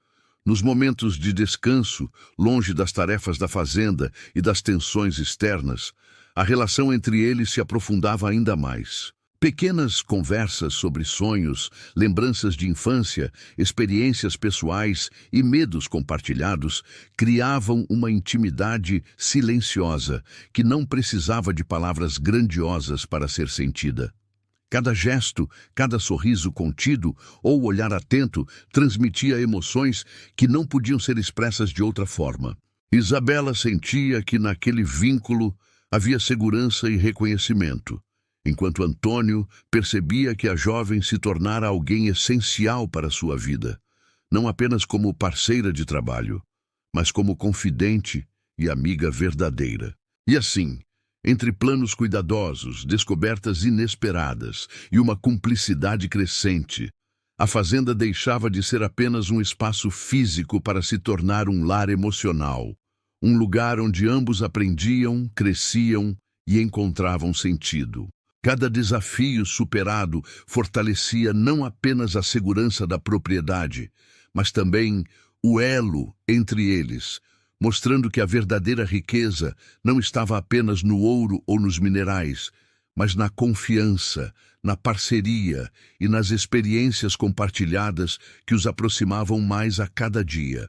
Nos momentos de descanso, longe das tarefas da fazenda e das tensões externas, a relação entre eles se aprofundava ainda mais. Pequenas conversas sobre sonhos, lembranças de infância, experiências pessoais e medos compartilhados criavam uma intimidade silenciosa que não precisava de palavras grandiosas para ser sentida. Cada gesto, cada sorriso contido ou olhar atento transmitia emoções que não podiam ser expressas de outra forma. Isabela sentia que naquele vínculo havia segurança e reconhecimento, enquanto Antônio percebia que a jovem se tornara alguém essencial para sua vida, não apenas como parceira de trabalho, mas como confidente e amiga verdadeira. E assim, entre planos cuidadosos, descobertas inesperadas e uma cumplicidade crescente, a fazenda deixava de ser apenas um espaço físico para se tornar um lar emocional, um lugar onde ambos aprendiam, cresciam e encontravam sentido. Cada desafio superado fortalecia não apenas a segurança da propriedade, mas também o elo entre eles, mostrando que a verdadeira riqueza não estava apenas no ouro ou nos minerais, mas na confiança, na parceria e nas experiências compartilhadas que os aproximavam mais a cada dia.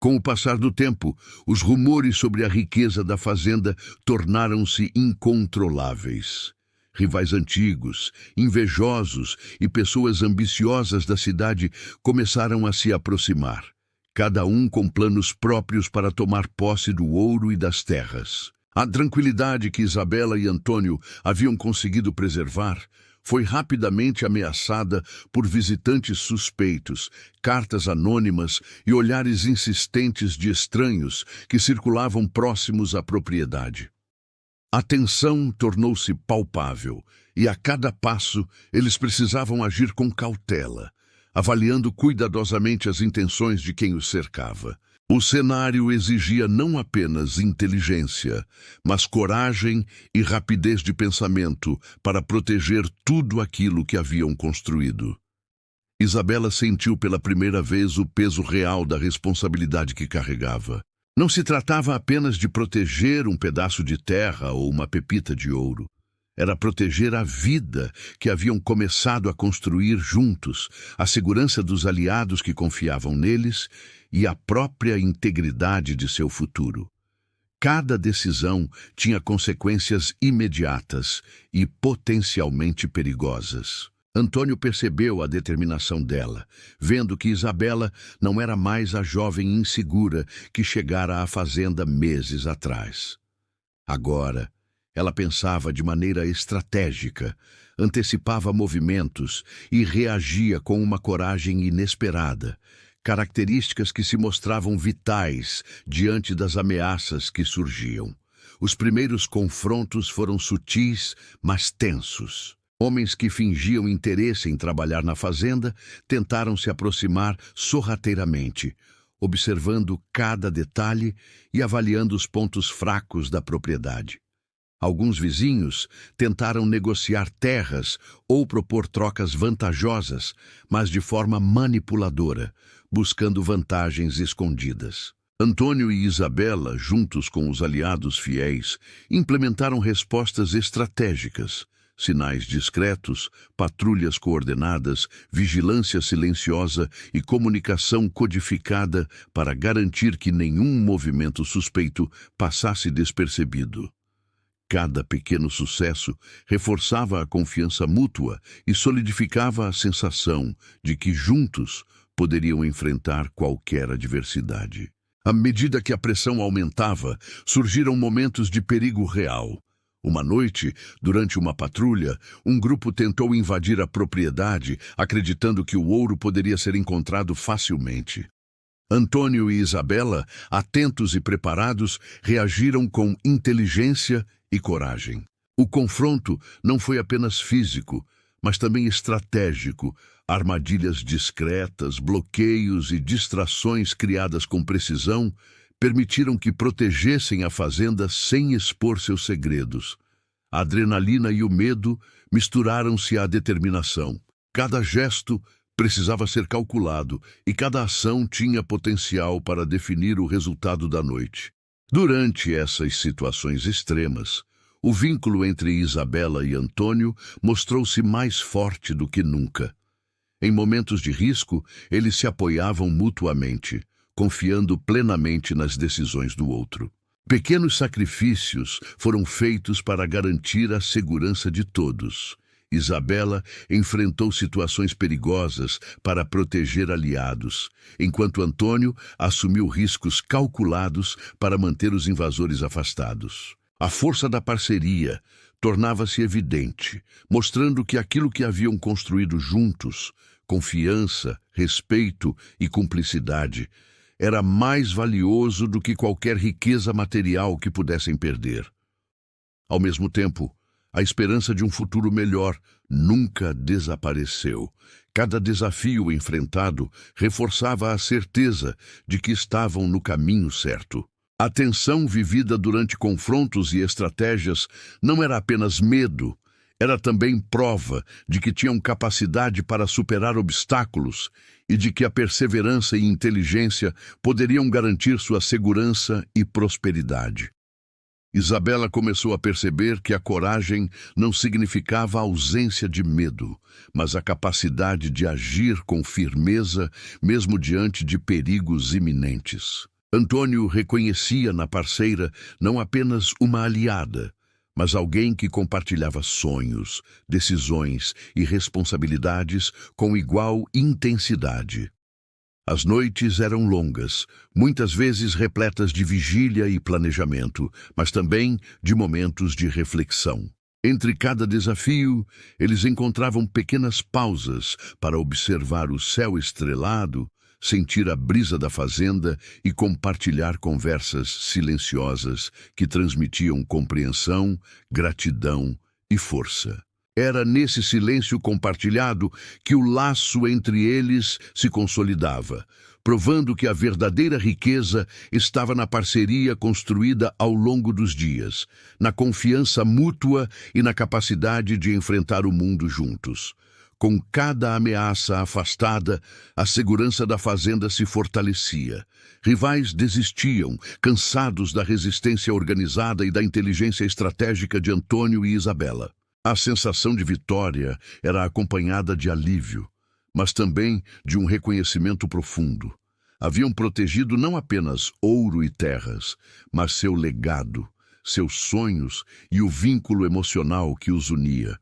Com o passar do tempo, os rumores sobre a riqueza da fazenda tornaram-se incontroláveis. Rivais antigos, invejosos e pessoas ambiciosas da cidade começaram a se aproximar, cada um com planos próprios para tomar posse do ouro e das terras. A tranquilidade que Isabela e Antônio haviam conseguido preservar foi rapidamente ameaçada por visitantes suspeitos, cartas anônimas e olhares insistentes de estranhos que circulavam próximos à propriedade. A tensão tornou-se palpável e, a cada passo, eles precisavam agir com cautela, avaliando cuidadosamente as intenções de quem os cercava. O cenário exigia não apenas inteligência, mas coragem e rapidez de pensamento para proteger tudo aquilo que haviam construído. Isabela sentiu pela primeira vez o peso real da responsabilidade que carregava. Não se tratava apenas de proteger um pedaço de terra ou uma pepita de ouro. Era proteger a vida que haviam começado a construir juntos, a segurança dos aliados que confiavam neles e a própria integridade de seu futuro. Cada decisão tinha consequências imediatas e potencialmente perigosas. Antônio percebeu a determinação dela, vendo que Isabela não era mais a jovem insegura que chegara à fazenda meses atrás. Agora, ela pensava de maneira estratégica, antecipava movimentos e reagia com uma coragem inesperada, características que se mostravam vitais diante das ameaças que surgiam. Os primeiros confrontos foram sutis, mas tensos. Homens que fingiam interesse em trabalhar na fazenda tentaram se aproximar sorrateiramente, observando cada detalhe e avaliando os pontos fracos da propriedade. Alguns vizinhos tentaram negociar terras ou propor trocas vantajosas, mas de forma manipuladora, buscando vantagens escondidas. Antônio e Isabela, juntos com os aliados fiéis, implementaram respostas estratégicas, sinais discretos, patrulhas coordenadas, vigilância silenciosa e comunicação codificada para garantir que nenhum movimento suspeito passasse despercebido. Cada pequeno sucesso reforçava a confiança mútua e solidificava a sensação de que juntos poderiam enfrentar qualquer adversidade. À medida que a pressão aumentava, surgiram momentos de perigo real. Uma noite, durante uma patrulha, um grupo tentou invadir a propriedade, acreditando que o ouro poderia ser encontrado facilmente. Antônio e Isabela, atentos e preparados, reagiram com inteligência e coragem. O confronto não foi apenas físico, mas também estratégico. Armadilhas discretas, bloqueios e distrações criadas com precisão permitiram que protegessem a fazenda sem expor seus segredos. A adrenalina e o medo misturaram-se à determinação. Cada gesto precisava ser calculado e cada ação tinha potencial para definir o resultado da noite. Durante essas situações extremas, o vínculo entre Isabela e Antônio mostrou-se mais forte do que nunca. Em momentos de risco, eles se apoiavam mutuamente, confiando plenamente nas decisões do outro. Pequenos sacrifícios foram feitos para garantir a segurança de todos. Isabela enfrentou situações perigosas para proteger aliados, enquanto Antônio assumiu riscos calculados para manter os invasores afastados. A força da parceria tornava-se evidente, mostrando que aquilo que haviam construído juntos, confiança, respeito e cumplicidade, era mais valioso do que qualquer riqueza material que pudessem perder. Ao mesmo tempo, a esperança de um futuro melhor nunca desapareceu. Cada desafio enfrentado reforçava a certeza de que estavam no caminho certo. A tensão vivida durante confrontos e estratégias não era apenas medo, era também prova de que tinham capacidade para superar obstáculos e de que a perseverança e inteligência poderiam garantir sua segurança e prosperidade. Isabela começou a perceber que a coragem não significava a ausência de medo, mas a capacidade de agir com firmeza, mesmo diante de perigos iminentes. Antônio reconhecia na parceira não apenas uma aliada, mas alguém que compartilhava sonhos, decisões e responsabilidades com igual intensidade. As noites eram longas, muitas vezes repletas de vigília e planejamento, mas também de momentos de reflexão. Entre cada desafio, eles encontravam pequenas pausas para observar o céu estrelado, sentir a brisa da fazenda e compartilhar conversas silenciosas que transmitiam compreensão, gratidão e força. Era nesse silêncio compartilhado que o laço entre eles se consolidava, provando que a verdadeira riqueza estava na parceria construída ao longo dos dias, na confiança mútua e na capacidade de enfrentar o mundo juntos. Com cada ameaça afastada, a segurança da fazenda se fortalecia. Rivais desistiam, cansados da resistência organizada e da inteligência estratégica de Antônio e Isabela. A sensação de vitória era acompanhada de alívio, mas também de um reconhecimento profundo. Haviam protegido não apenas ouro e terras, mas seu legado, seus sonhos e o vínculo emocional que os unia.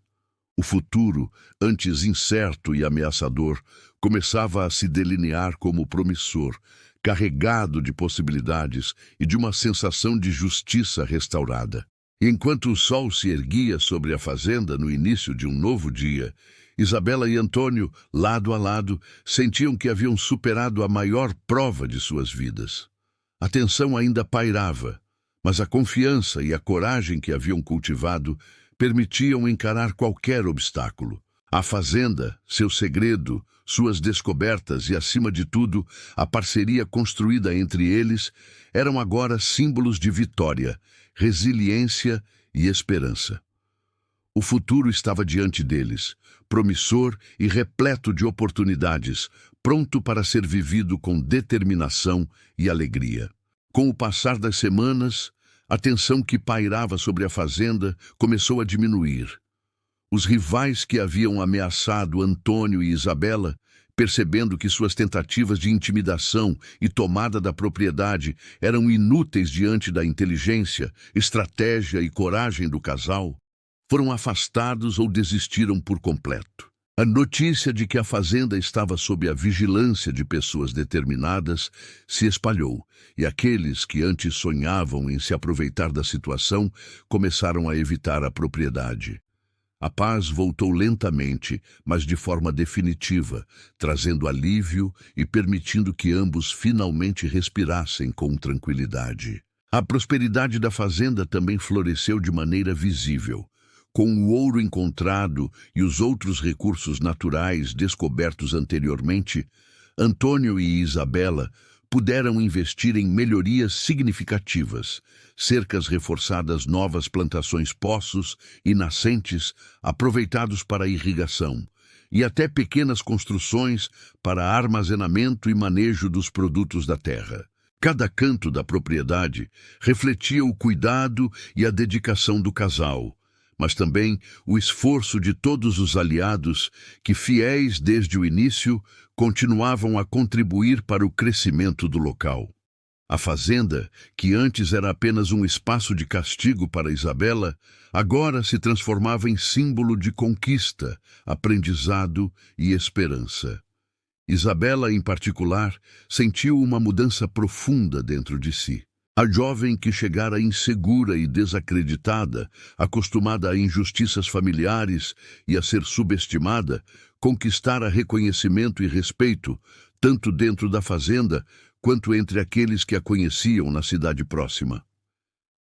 O futuro, antes incerto e ameaçador, começava a se delinear como promissor, carregado de possibilidades e de uma sensação de justiça restaurada. Enquanto o sol se erguia sobre a fazenda no início de um novo dia, Isabela e Antônio, lado a lado, sentiam que haviam superado a maior prova de suas vidas. A tensão ainda pairava, mas a confiança e a coragem que haviam cultivado permitiam encarar qualquer obstáculo. A fazenda, seu segredo, suas descobertas e, acima de tudo, a parceria construída entre eles eram agora símbolos de vitória, resiliência e esperança. O futuro estava diante deles, promissor e repleto de oportunidades, pronto para ser vivido com determinação e alegria. Com o passar das semanas, a tensão que pairava sobre a fazenda começou a diminuir. Os rivais que haviam ameaçado Antônio e Isabela, percebendo que suas tentativas de intimidação e tomada da propriedade eram inúteis diante da inteligência, estratégia e coragem do casal, foram afastados ou desistiram por completo. A notícia de que a fazenda estava sob a vigilância de pessoas determinadas se espalhou, e aqueles que antes sonhavam em se aproveitar da situação começaram a evitar a propriedade. A paz voltou lentamente, mas de forma definitiva, trazendo alívio e permitindo que ambos finalmente respirassem com tranquilidade. A prosperidade da fazenda também floresceu de maneira visível. Com o ouro encontrado e os outros recursos naturais descobertos anteriormente, Antônio e Isabela puderam investir em melhorias significativas, cercas reforçadas, novas plantações, poços e nascentes aproveitados para irrigação, e até pequenas construções para armazenamento e manejo dos produtos da terra. Cada canto da propriedade refletia o cuidado e a dedicação do casal, mas também o esforço de todos os aliados que, fiéis desde o início, continuavam a contribuir para o crescimento do local. A fazenda, que antes era apenas um espaço de castigo para Isabela, agora se transformava em símbolo de conquista, aprendizado e esperança. Isabela, em particular, sentiu uma mudança profunda dentro de si. A jovem que chegara insegura e desacreditada, acostumada a injustiças familiares e a ser subestimada, conquistara reconhecimento e respeito, tanto dentro da fazenda quanto entre aqueles que a conheciam na cidade próxima.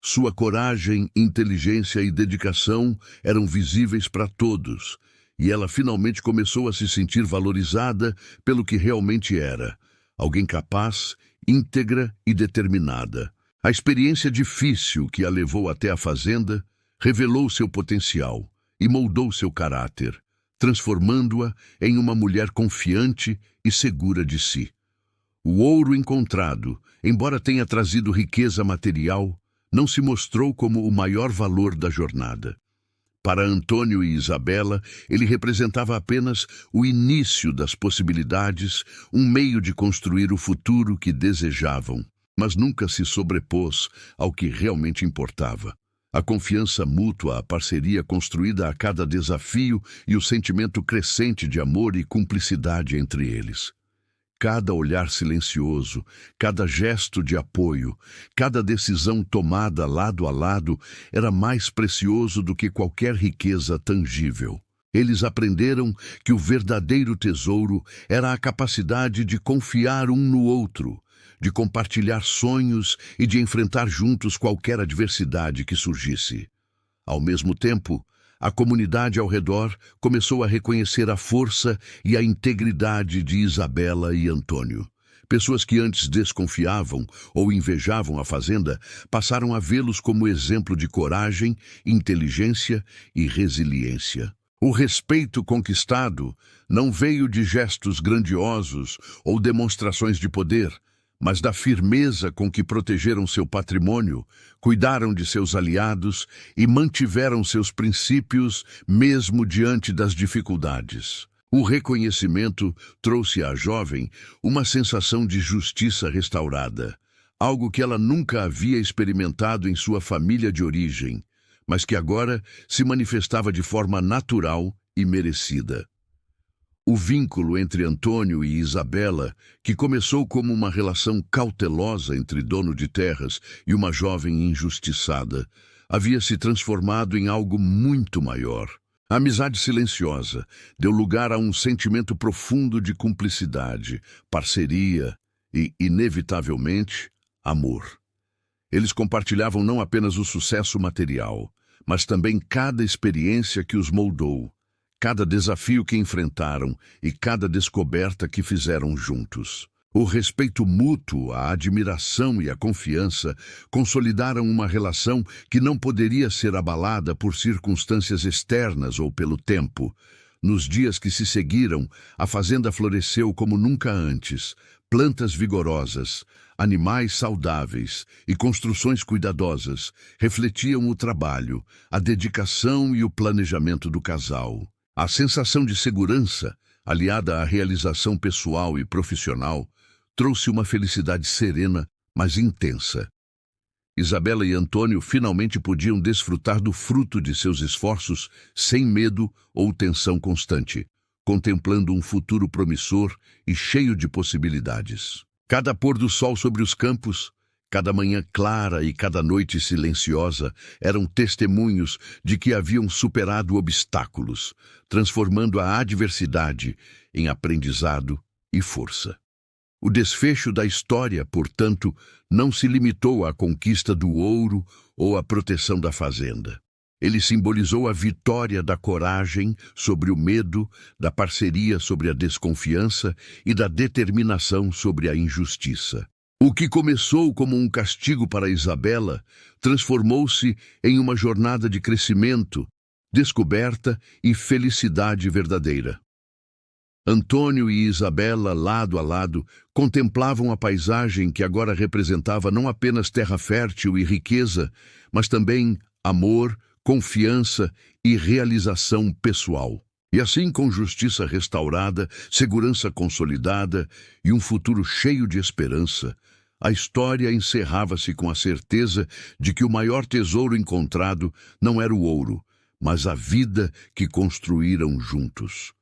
Sua coragem, inteligência e dedicação eram visíveis para todos, e ela finalmente começou a se sentir valorizada pelo que realmente era, alguém capaz, íntegra e determinada. A experiência difícil que a levou até a fazenda revelou seu potencial e moldou seu caráter, transformando-a em uma mulher confiante e segura de si. O ouro encontrado, embora tenha trazido riqueza material, não se mostrou como o maior valor da jornada. Para Antônio e Isabela, ele representava apenas o início das possibilidades, um meio de construir o futuro que desejavam, mas nunca se sobrepôs ao que realmente importava. A confiança mútua, a parceria construída a cada desafio e o sentimento crescente de amor e cumplicidade entre eles. Cada olhar silencioso, cada gesto de apoio, cada decisão tomada lado a lado era mais precioso do que qualquer riqueza tangível. Eles aprenderam que o verdadeiro tesouro era a capacidade de confiar um no outro, de compartilhar sonhos e de enfrentar juntos qualquer adversidade que surgisse. Ao mesmo tempo, a comunidade ao redor começou a reconhecer a força e a integridade de Isabela e Antônio. Pessoas que antes desconfiavam ou invejavam a fazenda passaram a vê-los como exemplo de coragem, inteligência e resiliência. O respeito conquistado não veio de gestos grandiosos ou demonstrações de poder, mas da firmeza com que protegeram seu patrimônio, cuidaram de seus aliados e mantiveram seus princípios mesmo diante das dificuldades. O reconhecimento trouxe à jovem uma sensação de justiça restaurada, algo que ela nunca havia experimentado em sua família de origem, mas que agora se manifestava de forma natural e merecida. O vínculo entre Antônio e Isabela, que começou como uma relação cautelosa entre dono de terras e uma jovem injustiçada, havia se transformado em algo muito maior. A amizade silenciosa deu lugar a um sentimento profundo de cumplicidade, parceria e, inevitavelmente, amor. Eles compartilhavam não apenas o sucesso material, mas também cada experiência que os moldou, cada desafio que enfrentaram e cada descoberta que fizeram juntos. O respeito mútuo, a admiração e a confiança consolidaram uma relação que não poderia ser abalada por circunstâncias externas ou pelo tempo. Nos dias que se seguiram, a fazenda floresceu como nunca antes. Plantas vigorosas, animais saudáveis e construções cuidadosas refletiam o trabalho, a dedicação e o planejamento do casal. A sensação de segurança, aliada à realização pessoal e profissional, trouxe uma felicidade serena, mas intensa. Isabela e Antônio finalmente podiam desfrutar do fruto de seus esforços sem medo ou tensão constante, contemplando um futuro promissor e cheio de possibilidades. Cada pôr do sol sobre os campos, cada manhã clara e cada noite silenciosa eram testemunhos de que haviam superado obstáculos, transformando a adversidade em aprendizado e força. O desfecho da história, portanto, não se limitou à conquista do ouro ou à proteção da fazenda. Ele simbolizou a vitória da coragem sobre o medo, da parceria sobre a desconfiança e da determinação sobre a injustiça. O que começou como um castigo para Isabela transformou-se em uma jornada de crescimento, descoberta e felicidade verdadeira. Antônio e Isabela, lado a lado, contemplavam a paisagem que agora representava não apenas terra fértil e riqueza, mas também amor, confiança e realização pessoal. E assim, com justiça restaurada, segurança consolidada e um futuro cheio de esperança, a história encerrava-se com a certeza de que o maior tesouro encontrado não era o ouro, mas a vida que construíram juntos.